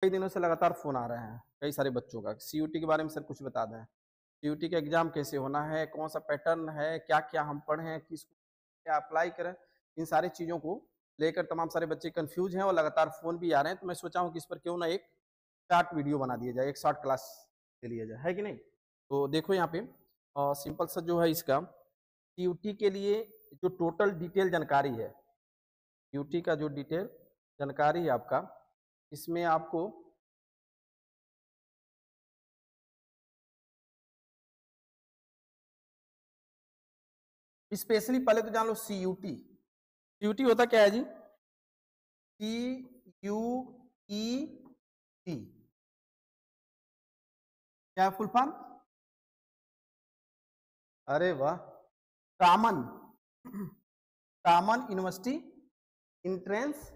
कई दिनों से लगातार फ़ोन आ रहे हैं कई सारे बच्चों का, सीयूटी के बारे में सर कुछ बता दें। सीयूटी का एग्ज़ाम कैसे होना है, कौन-सा पैटर्न है, क्या-क्या हम पढ़ें, क्या अप्लाई करें, इन सारी चीज़ों को लेकर तमाम सारे बच्चे कन्फ्यूज़ हैं और लगातार फ़ोन भी आ रहे हैं। तो मैं सोचा हूँ कि इस पर क्यों ना एक शॉर्ट वीडियो बना दिया जाए, एक शॉर्ट क्लास ले लिया जाए, है कि नहीं? तो देखो यहाँ पे सिंपल सा जो है इसका सीयूटी के लिए जो टोटल डिटेल जानकारी है, सीयूटी का जो डिटेल जानकारी है आपका, इसमें आपको स्पेशली पहले तो जान लो सीयूटी। सीयूटी होता क्या है जी? CUET। क्या है फुल फॉर्म? अरे वाह! Common common university entrance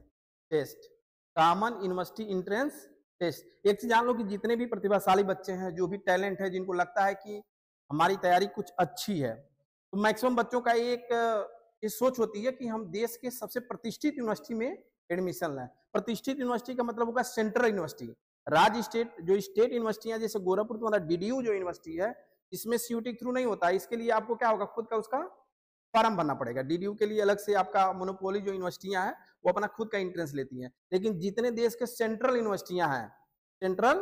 test. Common university entrance test. एक चीज जान लो कि जितने भी प्रतिभाशाली बच्चे हैं, जो भी टैलेंट है, जिनको लगता है कि हमारी तैयारी कुछ अच्छी है, तो मैक्सिमम बच्चों का एक ये सोच होती है कि हम देश के सबसे प्रतिष्ठित यूनिवर्सिटी में एडमिशन लें। प्रतिष्ठित यूनिवर्सिटी का मतलब होगा सेंट्रल यूनिवर्सिटी। राज्य स्टेट जो स्टेट यूनिवर्सिटियां जैसे गोरखपुर तुम्हारा डीडीयू जो यूनिवर्सिटी है, इसमें सीयूटी थ्रू नहीं होता। इसके लिए आपको क्या होगा, खुद का उसका फॉर्म भरना पड़ेगा। डीडीयू के लिए अलग से आपका मोनोपोली जो यूनिवर्सिटियां हैं वो अपना खुद का एंट्रेंस लेती हैं। लेकिन जितने देश के सेंट्रल यूनिवर्सिटियां हैं, सेंट्रल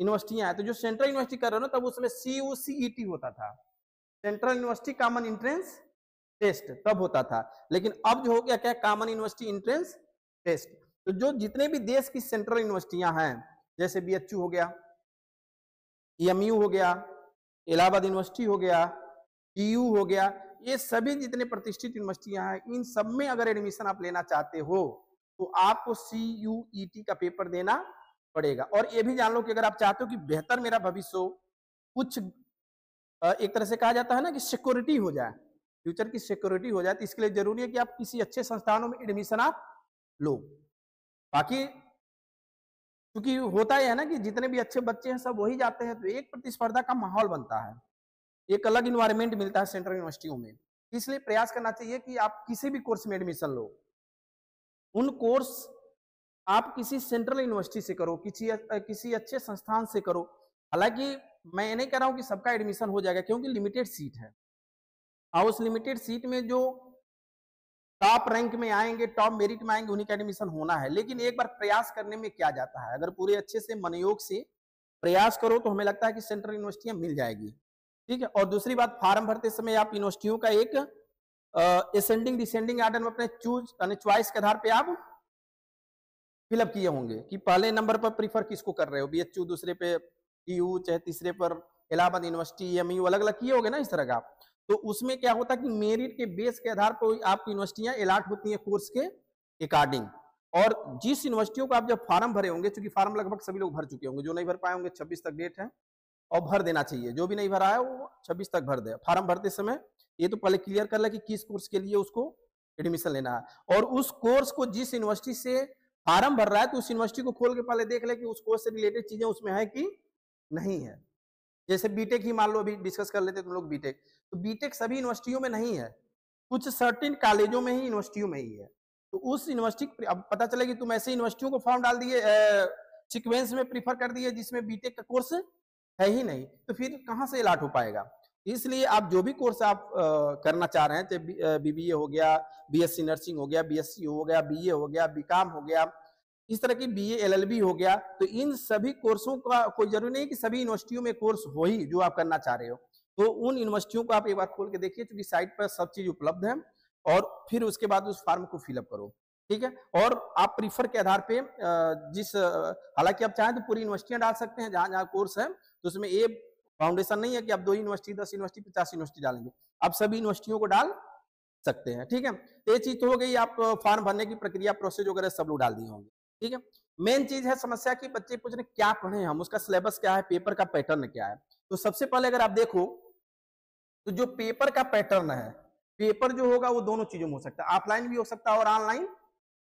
यूनिवर्सिटियां हैं, तो जो सेंट्रल यूनिवर्सिटी कर रहे हो ना, तब उसमें CUCET होता था, central university common entrance test, तब होता था। लेकिन अब जो हो गया क्या, कॉमन यूनिवर्सिटी एंट्रेंस टेस्ट। तो जो जितने भी देश की सेंट्रल यूनिवर्सिटियां हैं, जैसे BHU हो गया, EMU हो गया, इलाहाबाद यूनिवर्सिटी हो गया, TU हो गया, ये सभी जितने प्रतिष्ठित यूनिवर्सिटियां हैं, इन सब में अगर एडमिशन आप लेना चाहते हो तो आपको CUET का पेपर देना पड़ेगा। और ये भी जान लो कि अगर आप चाहते हो कि बेहतर मेरा भविष्य हो, कुछ एक तरह से कहा जाता है ना कि सिक्योरिटी हो जाए, फ्यूचर की सिक्योरिटी हो जाए, तो इसके लिए जरूरी है कि आप किसी अच्छे संस्थानों में एडमिशन आप लो। बाकी क्योंकि होता है ना कि जितने भी अच्छे बच्चे हैं सब वही जाते हैं, तो एक प्रतिस्पर्धा का माहौल बनता है, एक अलग इन्वायरमेंट मिलता है सेंट्रल यूनिवर्सिटियों में। इसलिए प्रयास करना चाहिए कि आप किसी भी कोर्स में एडमिशन लो, उन कोर्स आप किसी सेंट्रल यूनिवर्सिटी से करो, किसी अच्छे संस्थान से करो। हालांकि मैं नहीं कह रहा हूं कि सबका एडमिशन हो जाएगा, क्योंकि लिमिटेड सीट है और उस लिमिटेड सीट में जो टॉप रैंक में आएंगे, टॉप मेरिट में आएंगे, उन्हीं का एडमिशन होना है। लेकिन एक बार प्रयास करने में क्या जाता है, अगर पूरे अच्छे से मनोयोग से प्रयास करो तो हमें लगता है कि सेंट्रल यूनिवर्सिटियां मिल जाएगी। ठीक है। और दूसरी बात, फॉर्म भरते समय आप यूनिवर्सिटियों का एक असेंडिंग डिसेंडिंग आर्डर में अपने चॉइस के आधार पे आप फिलअप किए होंगे कि पहले नंबर पर प्रीफर किसको कर रहे हो, BHU, दूसरे पे TU, चाहे तीसरे पर इलाहाबाद यूनिवर्सिटी, EMU, अलग अलग किए होंगे ना इस तरह का। तो उसमें क्या होता है कि मेरिट के बेस के आधार पर आपकी यूनिवर्सिटियां अलॉट होती हैं कोर्स के अकॉर्डिंग। और जिस यूनिवर्सिटियों को आप जब फॉर्म भरे होंगे, चूंकि फॉर्म लगभग सभी लोग भर चुके होंगे, जो नहीं भर पाए होंगे 26 तक डेट है और भर देना चाहिए। जो भी नहीं भरा है वो 26 तक भर दे। फॉर्म भरते समय ये तो पहले क्लियर कर ले कि किस कोर्स के लिए उसको एडमिशन लेना है, और उस कोर्स को जिस यूनिवर्सिटी से फॉर्म भर रहा है तो उस यूनिवर्सिटी को खोल के पहले देख ले कि उस कोर्स से रिलेटेड चीजें उसमें है कि नहीं है। जैसे बीटेक ही मान लो, अभी डिस्कस कर लेते तुम लोग बीटेक, तो बीटेक सभी यूनिवर्सिटियों में नहीं है, कुछ सर्टेन कॉलेजों में ही, यूनिवर्सिटियों में ही है। तो उस यूनिवर्सिटी, अब पता चले कि तुम ऐसे यूनिवर्सिटियों को फॉर्म डाल दिए, सीक्वेंस में प्रीफर कर दिए जिसमें बीटेक का कोर्स है ही नहीं, तो फिर कहां से अलॉट हो पाएगा। इसलिए आप जो भी कोर्स आप करना चाह रहे हैं, चाहे BBA हो गया, BSc नर्सिंग हो गया, BSc हो गया, BA हो गया, BCom हो गया, इस तरह की BA LLB हो गया, तो इन सभी कोर्सों का कोई जरूरी नहीं कि सभी यूनिवर्सिटियों में कोर्स हो ही जो आप करना चाह रहे हो। तो उन यूनिवर्सिटियों को आप एक बार खोल के देखिए, क्योंकि साइट पर सब चीज उपलब्ध है, और फिर उसके बाद उस फॉर्म को फिलअप करो। ठीक है। और आप प्रीफर के आधार पे हालांकि आप चाहें तो पूरी यूनिवर्सिटियां डाल सकते हैं, जहां जहां कोर्स है, तो उसमें ये फाउंडेशन नहीं है कि आप 2 यूनिवर्सिटी, 10 यूनिवर्सिटी, 50 यूनिवर्सिटी डालेंगे। आप सभी यूनिवर्सिटियों को डाल सकते हैं। ठीक है। ये चीज तो हो गई, आप फॉर्म भरने की प्रक्रिया, प्रोसेस वगैरह सब लोग डाल दिए होंगे। ठीक है। मेन चीज है समस्या की बच्चे पूछ रहे क्या पढ़े हम, उसका सिलेबस क्या है, पेपर का पैटर्न क्या है। तो सबसे पहले अगर आप देखो तो जो पेपर का पैटर्न है, पेपर जो होगा वो दोनों चीजों में हो सकता है, ऑफलाइन भी हो सकता है और ऑनलाइन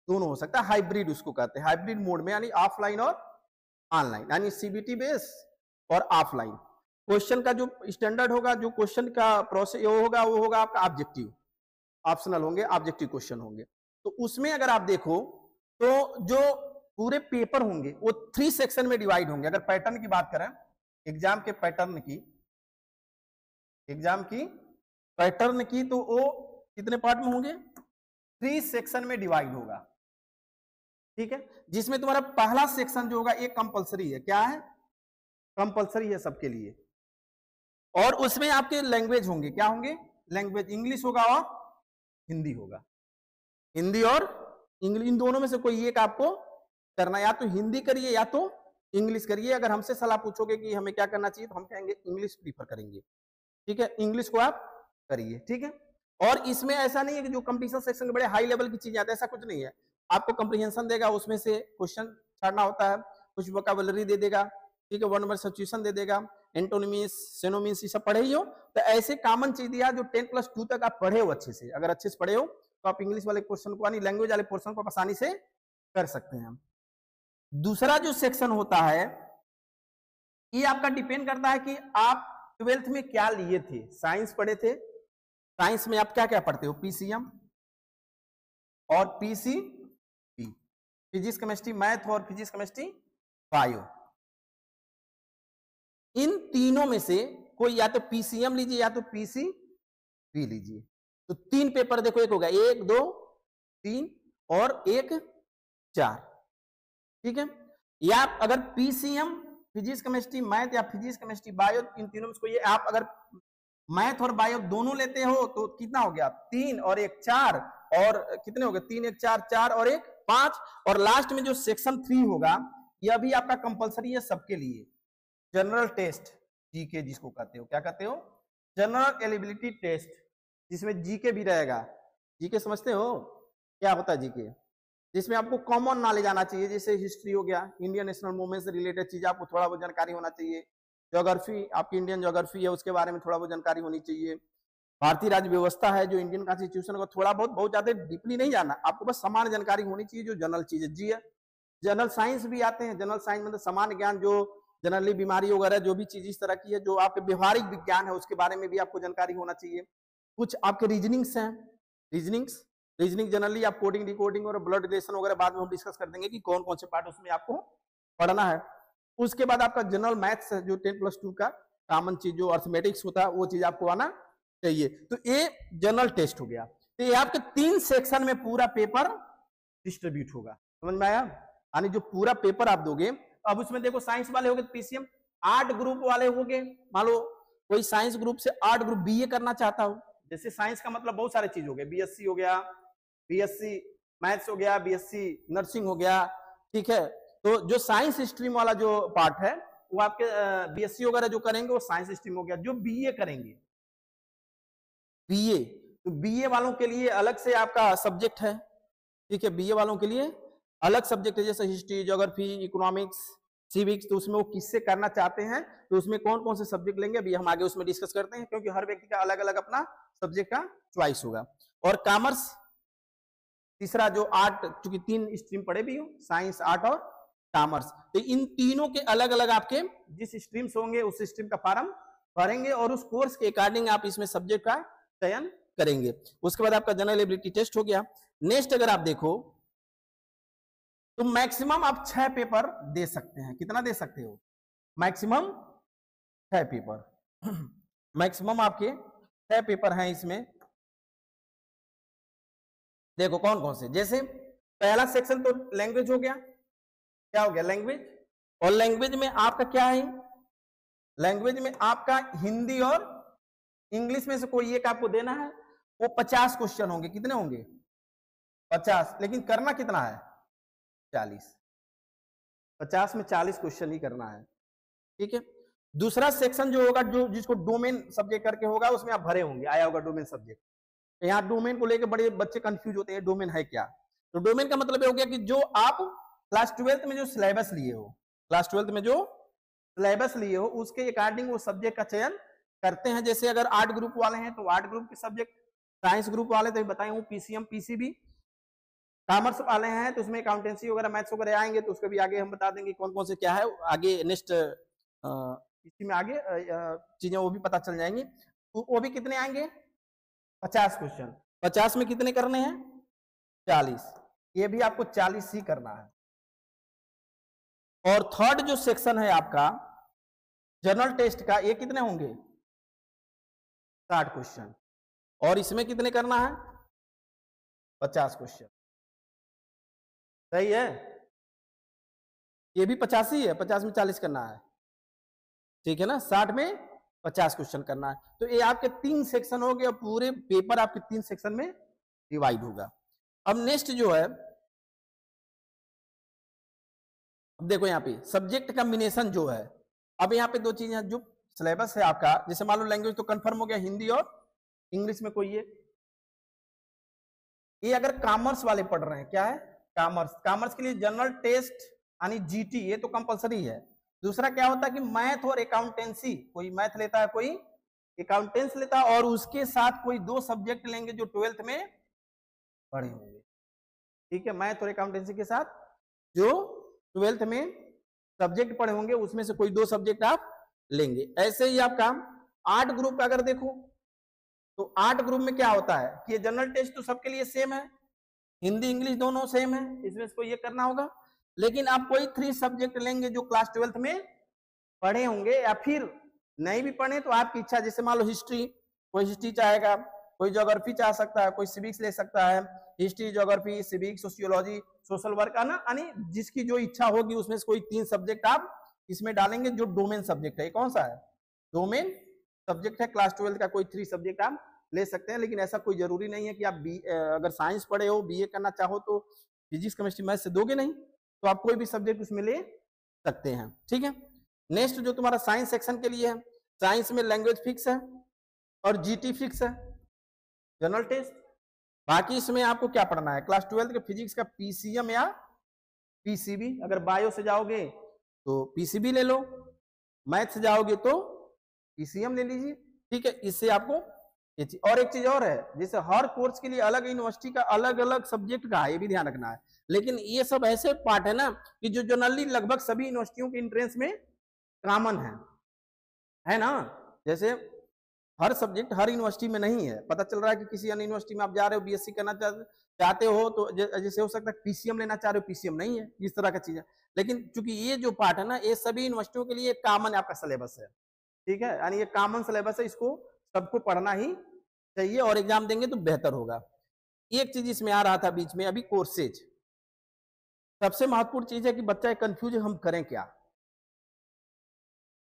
दोनों हो सकता है। हाइब्रिड उसको कहते हैं, हाइब्रिड मोड में, यानी ऑफलाइन और ऑनलाइन, यानी CBT बेस और ऑफलाइन। क्वेश्चन का जो स्टैंडर्ड होगा, जो क्वेश्चन का प्रोसेस वो होगा आपका ऑब्जेक्टिव, ऑप्शनल होंगे, ऑब्जेक्टिव क्वेश्चन होंगे। तो उसमें अगर आप देखो तो जो पूरे पेपर होंगे वो 3 सेक्शन में डिवाइड होंगे। अगर पैटर्न की बात करें, एग्जाम के पैटर्न की, तो वो कितने पार्ट में होंगे? 3 सेक्शन में डिवाइड होगा, ठीक है। जिसमें तुम्हारा पहला सेक्शन जो होगा ये कंपलसरी है। क्या है? कंपलसरी है सबके लिए। और उसमें आपके लैंग्वेज होंगे। क्या होंगे? लैंग्वेज। इंग्लिश होगा और हिंदी होगा। हिंदी और इंग्लिश, इन दोनों में से कोई एक आपको करना, या तो हिंदी करिए या तो इंग्लिश करिए। अगर हमसे सलाह पूछोगे कि हमें क्या करना चाहिए, तो हम कहेंगे इंग्लिश प्रीफर करेंगे, ठीक है। इंग्लिश को आप करिए, ठीक है। और इसमें ऐसा नहीं है कि जो कंपटीशन सेक्शन के बड़े हाई लेवल की चीजें आती है, ऐसा कुछ नहीं है। आपको कंप्रीहेंशन देगा, उसमें से क्वेश्चन छाड़ना होता है, कुछ वोकैबुलरी दे देगा, ठीक है, वर्ड नंबर सब्स्टिट्यूशन दे देगा, एंटोनिमीज, सिनोनिम्स, ये सब पढ़े ही हो। तो ऐसे कॉमन चीज दिया जो 10+2 तक आप पढ़े हो अच्छे से। अगर अच्छे से पढ़े हो तो आप इंग्लिश वाले क्वेश्चन को, यानी लैंग्वेज वाले पोर्शन को आसानी से कर सकते हैं। दूसरा जो सेक्शन होता है, ये आपका डिपेंड करता है कि आप 12th में क्या लिए थे। साइंस पढ़े थे, साइंस में आप क्या क्या पढ़ते हो? पीसीएम और पीसीबी, फिजिक्स केमिस्ट्री मैथ और फिजिक्स केमिस्ट्री बायो। इन तीनों में से कोई या तो पीसीएम लीजिए या तो पीसीबी लीजिए। तो 3 पेपर देखो, एक होगा 1, 2, 3 और 1, 4, ठीक है। या अगर पीसीएम फिजिक्स केमिस्ट्री मैथ या फिजिक्स केमिस्ट्री बायो, इन तीनों में कोई आप अगर मैथ और बायो दोनों लेते हो तो कितना हो गया? 3 और 1, 4। और कितने हो गए? 3, 1, 4, 4 और 1, 5। और लास्ट में जो सेक्शन 3 होगा, यह भी आपका कंपलसरी है सबके लिए। जनरल टेस्ट, जीके जिसको कहते हो। क्या कहते हो? जनरल एलिजिबिलिटी टेस्ट, जिसमें जीके भी रहेगा। जीके समझते हो क्या होता है? जीके जिसमें आपको कॉमन नॉलेज आना चाहिए, जैसे हिस्ट्री हो गया, इंडियन नेशनल मूवमेंट से रिलेटेड चीज आपको थोड़ा बहुत जानकारी होना चाहिए। ज्योग्राफी, आपकी इंडियन ज्योग्राफी है, उसके बारे में थोड़ा बहुत जानकारी होनी चाहिए। भारतीय राज्य व्यवस्था है, जो इंडियन कॉन्स्टिट्यूशन को थोड़ा बहुत ज्यादा डीपली नहीं जानना, आपको बस सामान्य जानकारी होनी चाहिए, जो जनरल चीज है। जी है। जनरल साइंस भी आते हैं। जनरल साइंस मतलब सामान्य ज्ञान, जो जनरली बीमारी वगैरह जो भी चीज इस तरह की है, जो आपके व्यवहारिक विज्ञान है, उसके बारे में भी आपको जानकारी होना चाहिए। कुछ आपके रीजनिंग्स हैं, रीजनिंग जनरली आप कोडिंग, डिकोडिंग और ब्लड रिलेशन वगैरह बाद में हम डिस्कस कर देंगे कि कौन कौन से पार्ट उसमें आपको पढ़ना है। उसके बाद आपका जनरल मैथ्स है, जो 10+2 का कॉमन चीज, जो अर्थमेटिक्स होता है, वो चीज आपको आना चाहिए। तो ये जनरल टेस्ट हो गया। तो ये आपके 3 सेक्शन में पूरा पेपर डिस्ट्रीब्यूट होगा। समझ में आया? यानी जो पूरा पेपर आप दोगे, अब उसमें देखो साइंस वाले हो गए पीसीएम, 8 ग्रुप वाले हो गए। मान लो कोई साइंस ग्रुप से 8 ग्रुप बीए करना चाहता हो, जैसे साइंस का मतलब बहुत सारे चीज हो गए, बीएससी हो गया, बीएससी मैथ्स हो गया, बीएससी नर्सिंग हो गया, ठीक है। तो जो साइंस स्ट्रीम वाला जो पार्ट है, वो आपके बीएससी वगैरह जो करेंगे वो साइंस स्ट्रीम हो गया। जो बीए करेंगे, बीए, तो बीए वालों के लिए अलग से आपका सब्जेक्ट है, ठीक है। बीए वालों के लिए अलग सब्जेक्ट है, जैसे हिस्ट्री, ज्योग्राफी, इकोनॉमिक्स, सिविक्स। तो उसमें वो किससे करना चाहते हैं, तो उसमें कौन कौन से सब्जेक्ट लेंगे, अभी हम आगे उसमें डिस्कस करते हैं, क्योंकि हर व्यक्ति का अलग अलग अपना सब्जेक्ट का चॉइस होगा। और कॉमर्स तीसरा, जो आर्ट, चूंकि 3 स्ट्रीम पढ़े भी हो, साइंस, आर्ट और कॉमर्स, तो इन तीनों के अलग अलग आपके जिस स्ट्रीम्स होंगे उस स्ट्रीम का फॉर्म भरेंगे और उस कोर्स के अकॉर्डिंग आप इसमें सब्जेक्ट का चयन करेंगे। उसके बाद आपका जनरल एबिलिटी टेस्ट हो गया। नेक्स्ट अगर आप देखो तो मैक्सिमम आप 6 पेपर दे सकते हैं। कितना दे सकते हो? Maximum 6 paper. मैक्सिमम आपके 6 पेपर हैं इसमें। देखो कौन कौन से, जैसे पहला सेक्शन तो लैंग्वेज हो गया। क्या हो गया? लैंग्वेज। और लैंग्वेज में आपका क्या है? लैंग्वेज में आपका हिंदी और इंग्लिश में से कोई एक आपको देना है। वो 50 क्वेश्चन होंगे। कितने होंगे? 50। लेकिन करना कितना है? 40। 50 में 40 क्वेश्चन ही करना है, ठीक है। दूसरा सेक्शन जो होगा, जो जिसको डोमेन सब्जेक्ट करके होगा, उसमें आप भरे होंगे, आया होगा डोमेन सब्जेक्ट। यहाँ डोमेन को लेकर बड़े बच्चे कंफ्यूज होते हैं, डोमेन है क्या? तो डोमेन का मतलब ये हो गया कि जो आप क्लास 12th में जो सिलेबस लिए हो, क्लास 12th में जो सिलेबस लिए हो, उसके अकॉर्डिंग वो सब्जेक्ट का चयन करते हैं। जैसे अगर 8 ग्रुप वाले हैं तो 8 ग्रुप के सब्जेक्ट, साइंस ग्रुप वाले तो बताए हूँ पीसीएम, पीसीबी। कॉमर्स वाले हैं तो उसमें अकाउंटेंसी वगैरह, मैथ्स वगैरह आएंगे, तो उसको भी आगे हम बता देंगे कौन कौन से क्या है। आगे नेक्स्ट इसी में आगे चीजें वो भी पता चल जाएंगी। तो वो भी कितने आएंगे? 50 क्वेश्चन। 50 में कितने करने हैं? 40। ये भी आपको 40 ही करना है, और थर्ड जो सेक्शन है आपका जनरल टेस्ट का, ये कितने होंगे 60 क्वेश्चन, और इसमें कितने करना है 50 क्वेश्चन। सही है, ये भी 50 ही है, 50 में 40 करना है, ठीक है ना, 60 में 50 क्वेश्चन करना है। तो ये आपके 3 सेक्शन हो गए और पूरे पेपर आपके 3 सेक्शन में डिवाइड होगा। अब नेक्स्ट जो है, अब देखो यहाँ पे सब्जेक्ट कॉम्बिनेशन जो है, अब यहाँ पे 2 चीजें हैं। जो सिलेबस है आपका, जैसे मान लो लैंग्वेज तो कंफर्म हो गया, हिंदी और इंग्लिश में कोई ये अगर कॉमर्स वाले पढ़ रहे हैं, क्या है कॉमर्स के लिए जनरल टेस्ट यानी जीटी, ये तो कंपलसरी है। दूसरा क्या होता है कि मैथ और अकाउंटेंसी, कोई मैथ लेता है कोई अकाउंटेंस लेता है, और उसके साथ कोई 2 सब्जेक्ट लेंगे जो 12th में पढ़े होंगे, ठीक है, मैथ और अकाउंटेंसी के साथ जो 12th में सब्जेक्ट पढ़े होंगे उसमें से कोई 2 सब्जेक्ट आप लेंगे। ऐसे ही आपका 8 ग्रुप अगर देखो तो 8 ग्रुप में क्या होता है कि जनरल टेस्ट तो सबके लिए सेम है, हिंदी इंग्लिश दोनों सेम है, इसमें से कोई ये करना होगा। लेकिन आप कोई 3 सब्जेक्ट लेंगे जो क्लास 12th में पढ़े होंगे, या फिर नहीं भी पढ़े तो आपकी इच्छा, जैसे मान लो हिस्ट्री, कोई हिस्ट्री चाहेगा, कोई ज्योग्राफी चाह सकता है, कोई सिविक्स ले सकता है, history geography civics sociology social work है ना, यानी जिसकी जो इच्छा होगी उसमें से कोई 3 सब्जेक्ट आप इसमें डालेंगे जो डोमेन सब्जेक्ट है। कौन सा है डोमेन सब्जेक्ट है, क्लास 12 का कोई 3 सब्जेक्ट आप ले सकते हैं। लेकिन ऐसा कोई जरूरी नहीं है कि आप अगर साइंस पढ़े हो, बीए करना चाहो तो फिजिक्स केमिस्ट्री मैथ से दोगे नहीं, तो आप कोई भी सब्जेक्ट उसमें ले सकते हैं, ठीक है। नेक्स्ट जो तुम्हारा साइंस सेक्शन के लिए है, साइंस में लैंग्वेज फिक्स है और जीटी फिक्स है, जनरल टेस्ट। बाकी इसमें आपको क्या पढ़ना है, क्लास 12 के फिजिक्स का पीसीएम या पीसीबी, अगर बायो से जाओगे तो पीसीबी ले लो, मैथ से जाओगे तो पीसीएम ले लीजिए, ठीक है। इससे आपको ये चीज, और एक चीज और है, जैसे हर कोर्स के लिए अलग यूनिवर्सिटी का अलग अलग सब्जेक्ट का है, ये भी ध्यान रखना है। लेकिन ये सब ऐसे पार्ट है ना कि जो जनरली लगभग सभी यूनिवर्सिटियों के एंट्रेंस में कॉमन है ना। जैसे हर सब्जेक्ट हर यूनिवर्सिटी में नहीं है, पता चल रहा है कि किसी अन्य यूनिवर्सिटी में आप जा रहे हो, बीएससी करना चाहते हो तो जैसे हो सकता है पीसीएम लेना चाह रहे हो, पीसीएम नहीं है, इस तरह का चीज है। लेकिन चूंकि ये जो पार्ट है ना, ये सभी यूनिवर्सिटियों के लिए कॉमन आपका सिलेबस है, ठीक है, यानी ये कॉमन सिलेबस है, इसको सबको पढ़ना ही चाहिए और एग्जाम देंगे तो बेहतर होगा। एक चीज इसमें आ रहा था बीच में अभी, कोर्सेज सबसे महत्वपूर्ण चीज है कि बच्चा कंफ्यूज है हम करें क्या।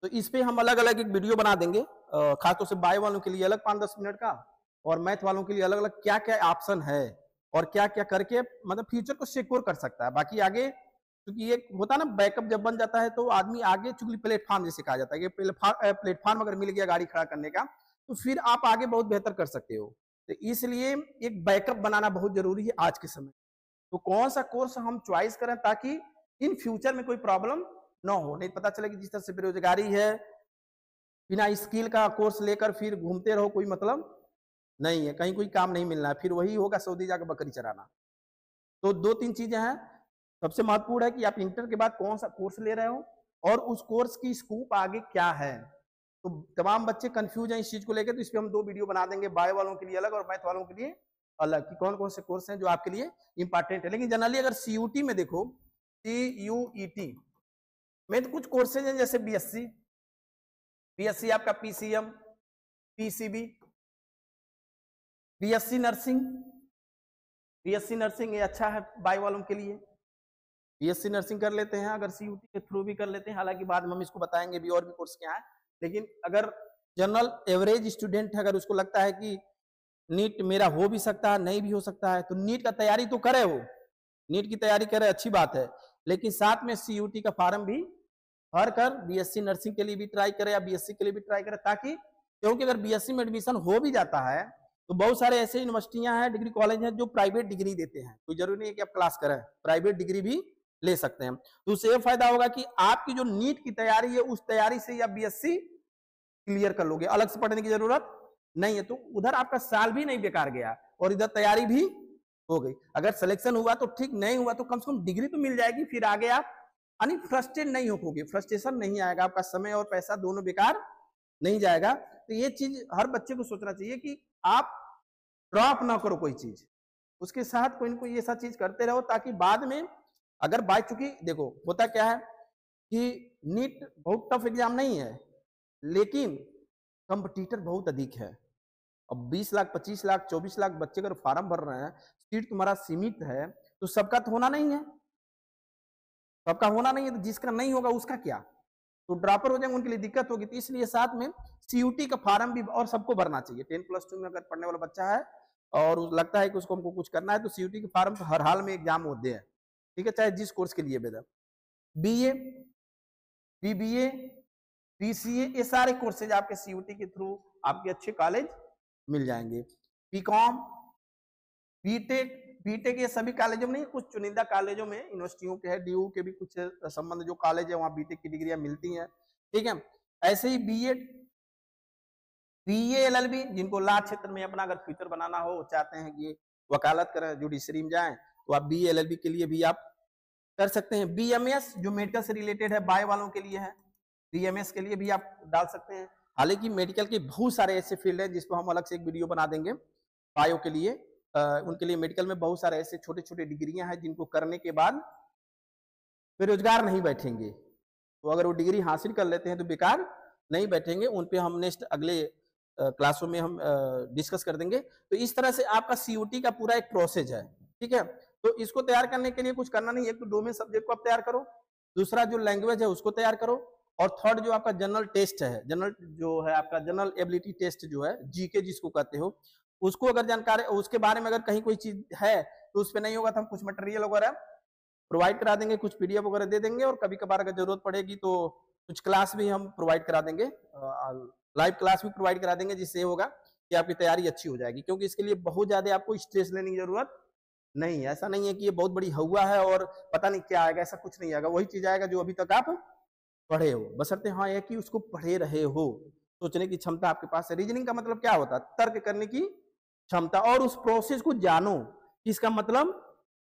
तो इस पे हम अलग अलग एक वीडियो बना देंगे, खासतौर से बायो वालों के लिए अलग 5-10 मिनट का, और मैथ वालों के लिए अलग अलग क्या क्या ऑप्शन है और क्या क्या करके मतलब फ्यूचर को सिक्योर कर सकता है। बाकी आगे क्योंकि ये होता है ना, बैकअप जब बन जाता है तो आदमी आगे, चूंकि प्लेटफॉर्म जैसे कहा जाता है कि प्लेटफॉर्म अगर मिल गया गाड़ी खड़ा करने का तो फिर आप आगे बहुत बेहतर कर सकते हो। तो इसलिए एक बैकअप बनाना बहुत जरूरी है आज के समय। तो कौन सा कोर्स हम चॉइस करें ताकि इन फ्यूचर में कोई प्रॉब्लम ना हो, नहीं पता चले कि जिस तरह से बेरोजगारी है, बिना स्किल का कोर्स लेकर फिर घूमते रहो, कोई मतलब नहीं है, कहीं कोई काम नहीं मिलना है, फिर वही होगा सऊदी जाकर बकरी चराना। तो 2-3 चीजें हैं, सबसे महत्वपूर्ण है कि आप इंटर के बाद कौन सा कोर्स ले रहे हो और उस कोर्स की स्कोप आगे क्या है। तो तमाम बच्चे कंफ्यूज हैं इस चीज को लेकर, तो इस पे हम 2 वीडियो बना देंगे, बायो वालों के लिए अलग और मैथ वालों के लिए अलग, कि कौन कौन से कोर्स हैं जो आपके लिए इंपॉर्टेंट है। लेकिन जनरली अगर सीयूटी में देखो, सीयूईटी में तो कुछ कोर्सेज हैं जैसे बीएससी आपका पीसीएम, पीसीबी, बीएससी नर्सिंग ये अच्छा है बायो वालों के लिए, बीएससी नर्सिंग कर लेते हैं अगर सीयूटी के थ्रू भी कर लेते हैं, हालांकि बाद में हम इसको बताएंगे भी और भी कोर्स क्या है। लेकिन अगर जनरल एवरेज स्टूडेंट है, अगर उसको लगता है कि नीट मेरा हो भी सकता है नहीं भी हो सकता है, तो नीट का तैयारी तो करे, वो नीट की तैयारी करे, अच्छी बात है, लेकिन साथ में सीयूटी का फॉर्म भी भर कर बीएससी नर्सिंग के लिए भी ट्राई करे या बीएससी के लिए भी ट्राई करे, ताकि क्योंकि अगर बीएससी में एडमिशन हो भी जाता है तो बहुत सारे ऐसे यूनिवर्सिटियां हैं, डिग्री कॉलेज हैं जो प्राइवेट डिग्री देते हैं, कोई जरूरी नहीं है कि आप क्लास करें, प्राइवेट डिग्री भी ले सकते हैं। तो उससे ये फायदा होगा कि आपकी जो नीट की तैयारी है उस तैयारी से आप बीएससी क्लियर कर लोगे, अलग से पढ़ने की जरूरत नहीं है। तो उधर आपका साल भी नहीं बेकार गया और इधर तैयारी भी हो गई। अगर सिलेक्शन हुआ तो ठीक, नहीं हुआ तो कम से कम डिग्री तो मिल जाएगी, फिर आगे आप यानी फ्रस्ट्रेट नहीं होगे, फ्रस्ट्रेशन नहीं आएगा, आपका समय और पैसा दोनों बेकार नहीं जाएगा। तो ये चीज हर बच्चे को सोचना चाहिए कि आप ड्रॉप ना करो कोई चीज, उसके साथ कोई ना कोई ऐसा चीज करते रहो ताकि बाद में अगर बाय, चुकी देखो होता क्या है कि नीट बहुत टफ एग्जाम नहीं है, लेकिन कंपटीटर बहुत अधिक है। अब 20 लाख, 25 लाख, 24 लाख बच्चे अगर फार्म भर रहे हैं, सीट तुम्हारा सीमित है, तो सबका तो होना नहीं है, सबका होना नहीं है, तो जिसका नहीं होगा उसका क्या, तो ड्रॉपर हो जाएंगे, उनके लिए दिक्कत होगी। तो इसलिए साथ में सीयूटी का फार्म भी और सबको भरना चाहिए। 10+2 में अगर पढ़ने वाला बच्चा है और लगता है कि उसको हमको कुछ करना है, तो सीयूटी के फार्म तो हर हाल में एग्जाम होते हैं, ठीक है, चाहे जिस कोर्स के लिए बेदा। बीए, बीबीए, बीसीए, ये सारे कोर्सेज आपके सीयूटी के थ्रू आपके अच्छे कॉलेज मिल जाएंगे। बीकॉम, बीटेक, बीटेक ये सभी कॉलेजों में नहीं, कुछ चुनिंदा कॉलेजों में, यूनिवर्सिटियों के है, डीयू के भी कुछ संबंध जो कॉलेज है वहां बीटेक की डिग्रियां मिलती हैं, ठीक है। ऐसे ही बीएड, बीए, एलएलबी, जिनको लॉ क्षेत्र में अपना अगर फ्यूचर बनाना हो, चाहते हैं कि वकालत करें, जुडिशरी में जाएं, तो आप बीए एलएलबी के लिए भी आप कर सकते हैं। बीएमएस जो मेडिकल से रिलेटेड है, बायो वालों के लिए है, बीएमएस के लिए भी आप डाल सकते हैं। हालांकि मेडिकल के बहुत सारे ऐसे फील्ड हैं जिसको हम अलग से एक वीडियो बना देंगे बायो के लिए। उनके लिए मेडिकल में बहुत सारे ऐसे छोटे छोटे डिग्रियां हैं जिनको करने के बाद बेरोजगार नहीं बैठेंगे, तो अगर वो डिग्री हासिल कर लेते हैं तो बेकार नहीं बैठेंगे। उन पे हम नेक्स्ट अगले क्लासों में हम डिस्कस कर देंगे। तो इस तरह से आपका सीयूटी का पूरा एक प्रोसेस है, ठीक है। तो इसको तैयार करने के लिए कुछ करना नहीं है, एक तो डोमेन सब्जेक्ट को आप तैयार करो, दूसरा जो लैंग्वेज है उसको तैयार करो, और थर्ड जो आपका जनरल टेस्ट है, जनरल जो है आपका जनरल एबिलिटी टेस्ट जो है, जीके जिसको कहते हो, उसको अगर जानकारी उसके बारे में अगर कहीं कोई चीज है तो उस पर नहीं होगा तो हम कुछ मटेरियल वगैरह प्रोवाइड करा देंगे, कुछ पीडीएफ वगैरह दे देंगे, और कभी कभार अगर जरूरत पड़ेगी तो कुछ क्लास भी हम प्रोवाइड करा देंगे, लाइव क्लास भी प्रोवाइड करा देंगे, जिससे होगा कि आपकी तैयारी अच्छी हो जाएगी। क्योंकि इसके लिए बहुत ज्यादा आपको स्ट्रेस लेने की जरूरत नहीं है। ऐसा नहीं है कि ये बहुत बड़ी हवा है और पता नहीं क्या आएगा, ऐसा कुछ नहीं आएगा, वही चीज आएगा जो अभी तक आप पढ़े हो, बशर्ते हाँ है कि उसको पढ़े रहे हो, सोचने की क्षमता आपके पास है। रीजनिंग का मतलब क्या होता है? तर्क करने की क्षमता, और उस प्रोसेस को जानो कि इसका मतलब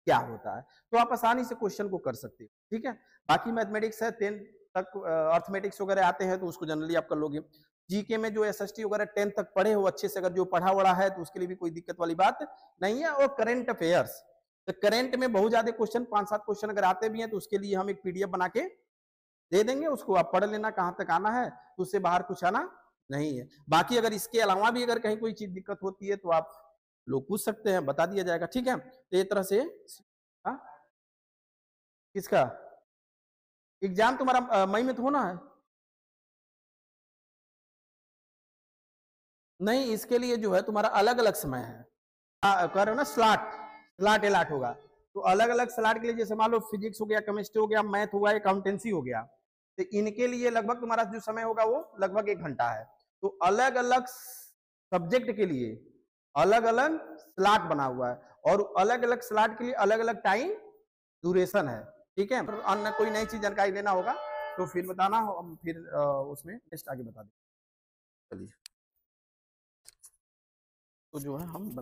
क्या होता है, तो आप आसानी से क्वेश्चन को कर सकते हो, ठीक है। बाकी मैथमेटिक्स है 10 तक, अर्थमेटिक्स वगैरह आते हैं तो उसको जनरली आप कर लोगे। जीके में जो एसएसटी वगैरह 10 तक पढ़े हो अच्छे से, अगर जो पढ़ा वढ़ा है तो उसके लिए भी कोई दिक्कत वाली बात नहीं है। और करंट अफेयर्स, तो करंट में बहुत ज्यादा क्वेश्चन, 5-7 क्वेश्चन अगर आते भी हैं तो उसके लिए हम एक पीडीएफ बना के दे देंगे, उसको आप पढ़ लेना कहां तक आना है, तो उससे बाहर कुछ आना नहीं है। बाकी अगर इसके अलावा भी अगर कहीं कोई चीज दिक्कत होती है तो आप लोग पूछ सकते हैं, बता दिया जाएगा, ठीक है। तो ये तरह से किसका एग्जाम तुम्हारा मई में तो होना है? नहीं, इसके लिए जो है तुम्हारा अलग अलग समय है, कह रहे हो ना, स्लॉट स्लॉट एलाट होगा, तो अलग अलग स्लॉट के लिए, जैसे मान लो फिजिक्स हो गया, केमिस्ट्री हो गया, मैथ हुआ, अकाउंटेंसी हो गया, तो इनके लिए लगभग तुम्हारा जो समय होगा वो लगभग 1 घंटा है। तो अलग अलग सब्जेक्ट के लिए अलग अलग स्लॉट बना हुआ है, और अलग अलग स्लॉट के लिए अलग अलग टाइम ड्यूरेशन है, ठीक है। अन्य कोई नई चीज जानकारी लेना होगा तो फिर बताना, हम फिर उसमें नेक्स्ट आगे बता दें। चलिए, तो जो है हम